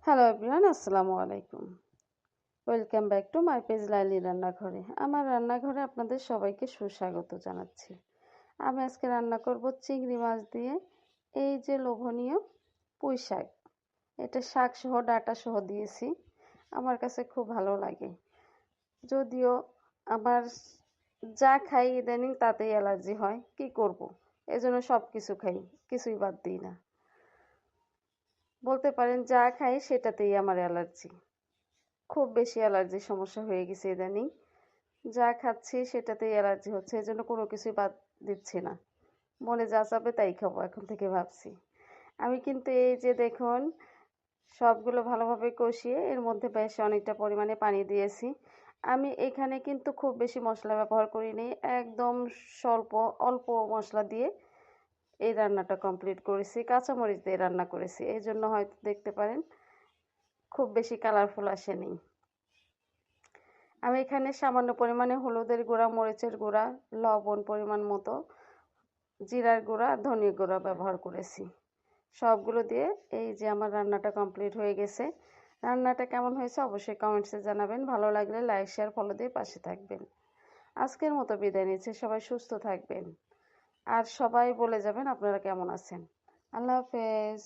Hello everyone, আসসালামু আলাইকুম। Welcome back to my page Laili রান্নাঘরে। আমার রান্নাঘরে আপনাদের সবাইকে সুস্বাগত জানাচ্ছি। আমি আজকে রান্না করব চিংড়ি মাছ দিয়ে এই যে লোভনীয় পুঁই শাক। এটা শাক সহ ডাঁটা সহ দিয়েছি, আমার কাছে খুব ভালো লাগে। যদিও আমার যা খাই ইদানিং তাতেই অ্যালার্জি হয়, কি করব, এজন্য সব কিছু খাই, কিছুই বাদ দিই না। বলতে পারেন যা খাই সেটাতেই আমার অ্যালার্জি, খুব বেশি অ্যালার্জির সমস্যা হয়ে গেছে ইদানিং। যা খাচ্ছি সেটাতেই অ্যালার্জি হচ্ছে, এজন্য কোনো কিছুই বাদ দিচ্ছি না। মনে যা চাবে তাই খাবো এখন থেকে ভাবছি। আমি কিন্তু এই যে দেখুন, সবগুলো ভালোভাবে কষিয়ে এর মধ্যে বেশ অনেকটা পরিমাণে পানি দিয়েছি। আমি এখানে কিন্তু খুব বেশি মশলা ব্যবহার করিনি, একদম স্বল্প অল্প মশলা দিয়ে এই রান্নাটা কমপ্লিট করেছি। কাঁচামরিচ দিয়ে রান্না করেছি, এই জন্য হয়তো দেখতে পারেন খুব বেশি কালারফুল আসেনি। আমি এখানে সামান্য পরিমাণে হলুদের গুঁড়া, মরিচের গুঁড়া, লবণ পরিমাণ মতো, জিরার গুঁড়া, ধনিয়া গুঁড়া ব্যবহার করেছি। সবগুলো দিয়ে এই যে আমার রান্নাটা কমপ্লিট হয়ে গেছে। রান্নাটা কেমন হয়েছে অবশ্যই কমেন্টসে জানাবেন। ভালো লাগলে লাইক, শেয়ার, ফলো দিয়ে পাশে থাকবেন। আজকের মতো বিদায় নিচ্ছি, সবাই সুস্থ থাকবেন আর সবাই বলে যাবেন আপনারা কেমন আছেন। আল্লাহ হাফেজ।